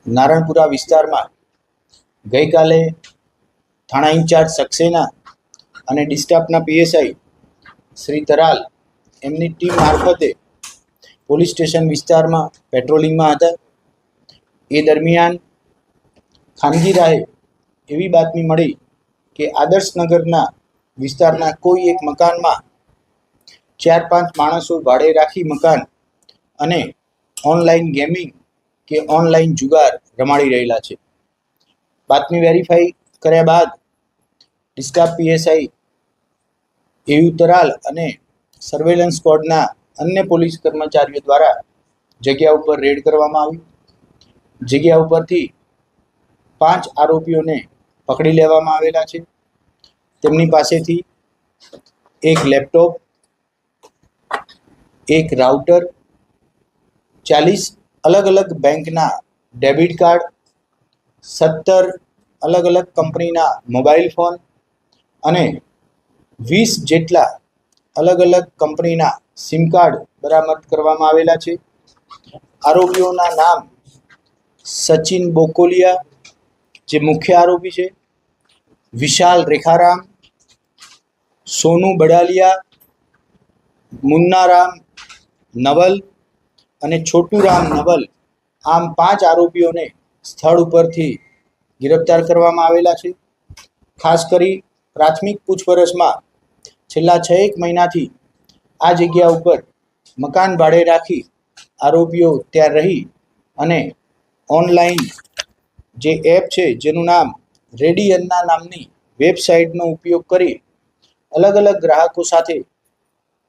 નારણપુરા વિસ્તારમાં ગઈકાલે થાણા ઇન્ચાર્જ સક્સેના અને ડિસ્ટાફના પીએસઆઈ શ્રી તરાલ એમની ટીમ મારફતે પોલીસ સ્ટેશન વિસ્તારમાં પેટ્રોલિંગમાં હતા। એ દરમિયાન ખાનગી રાહે એવી બાતમી મળી કે આદર્શનગરના વિસ્તારના કોઈ એક મકાનમાં 4-5 માણસો ભાડે રાખી મકાન અને ઓનલાઈન ગેમિંગ કે ઓનલાઈન જુગાર રમાડી રહેલા છે। બાતમી વેરીફાઈ કર્યા બાદ ડિસ્ટાફ પીએસઆઈ એયુ તરાલ અને સર્વેલન્સ સ્ક્વોડના અન્ય પોલીસ કર્મચારીઓ દ્વારા જગ્યા ઉપર રેડ કરવામાં આવી। જગ્યા ઉપરથી 5 આરોપીઓને પકડી લેવામાં આવેલા છે। તેમની પાસેથી એક લેપટોપ, એક રાઉટર, 40 અલગ અલગ બેંકના ડેબિટ કાર્ડ, 17 અલગ અલગ કંપનીના મોબાઈલ ફોન અને 20 જેટલા અલગ અલગ કંપનીના સિમ કાર્ડ બરામદ કરવામાં આવેલા છે। આરોપીઓના નામ સચિન બોકોલિયા જે મુખ્ય આરોપી છે, વિશાલ રેખારામ, સોનુ બડાલિયા, મુન્નારામ નવલ અને છોટુરામ નવલ, આમ 5 આરોપીઓને સ્થળ ઉપરથી गिरफ्तार કરવામાં આવેલા છે। ખાસ કરી પ્રાથમિક પૂછપરછમાં છેલ્લા 6 મહિનાથી આ જગ્યા ઉપર મકાન ભાડે રાખી આરોપીઓ ત્યાં રહી અને ઓનલાઈન જે એપ છે જેનું નામ રેડિયનના નામની વેબસાઇટનો ઉપયોગ કરી અલગ અલગ ગ્રાહકો સાથે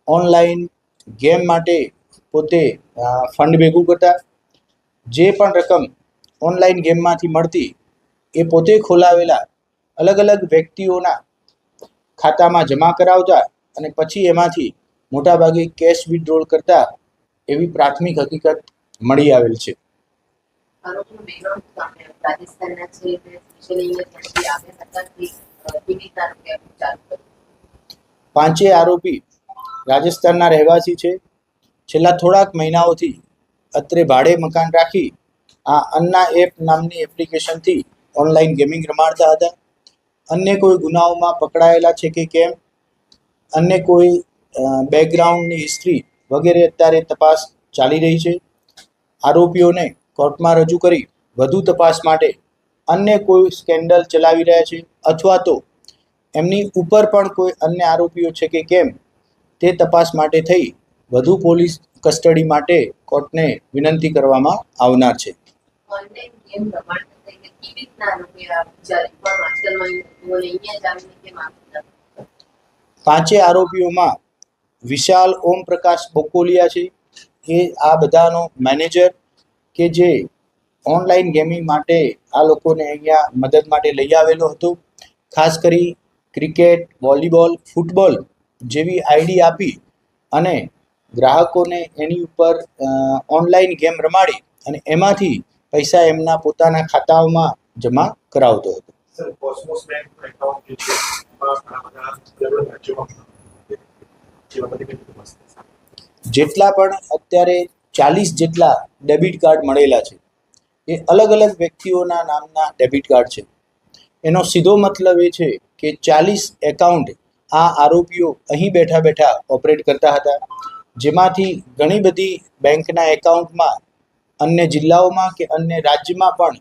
ઓનલાઈન ગેમ માટે પોતે ફંડ ભેગું કરતા। જે પણ રકમ ઓનલાઈન ગેમમાંથી મળતી એ પોતે ખોલાવેલા અલગ અલગ વ્યક્તિઓના ખાતામાં જમા કરાવતા અને પછી એમાંથી મોટાભાગે કેશ વિથડ્રોલ કરતા એવી પ્રાથમિક હકીકત મળી આવેલ છે। પાંચે આરોપી રાજસ્થાનના રહેવાસી છે। છેલ્લા થોડાક મહિનાઓથી અત્રે ભાડે મકાન રાખી આ અન્ના એપ નામની એપ્લિકેશનથી ઓનલાઈન ગેમિંગ રમાડતા હતા। અન્ય કોઈ ગુનાઓમાં પકડાયેલા છે કે કેમ, અન્ય કોઈ બેકગ્રાઉન્ડની હિસ્ટ્રી વગેરે અત્યારે તપાસ ચાલી રહી છે। આરોપીઓને કોર્ટમાં રજૂ કરી વધુ તપાસ માટે અન્ય કોઈ સ્કેન્ડલ ચલાવી રહ્યા છે અથવા તો એમની ઉપર પણ કોઈ અન્ય આરોપીઓ છે કે કેમ તે તપાસ માટે થઈ વધુ પોલીસ કસ્ટડી માટે કોર્ટને વિનંતી કરવામાં આવનાર છે। પાંચે આરોપીઓમાં વિશાલ ઓમ પ્રકાશ બોકોલિયા છે, એ આ બધાનો મેનેજર કે જે ઓનલાઈન ગેમિંગ માટે આ લોકોને અહીંયા મદદ માટે લઈ આવેલો હતો। ખાસ કરી ક્રિકેટ, વોલીબોલ, ફૂટબોલ જેવી આઈડી આપી અને ગ્રાહકોને એની ઉપર ઓનલાઈન ગેમ રમાડી અને એમાંથી પૈસા એમના પોતાના ખાતાઓમાં જમા કરાવતો હતો। જેટલા પણ અત્યારે 40 જેટલા ડેબિટ કાર્ડ મળેલા છે એ અલગ અલગ વ્યક્તિઓના નામના ડેબિટ કાર્ડ છે। એનો સીધો મતલબ એ છે કે 40 એકાઉન્ટ આ આરોપીઓ અહીં બેઠા બેઠા ઓપરેટ કરતા હતા, જેમાંથી ઘણી બધી બેંકના એકાઉન્ટમાં અન્ય જિલ્લાઓમાં કે અન્ય રાજ્યમાં પણ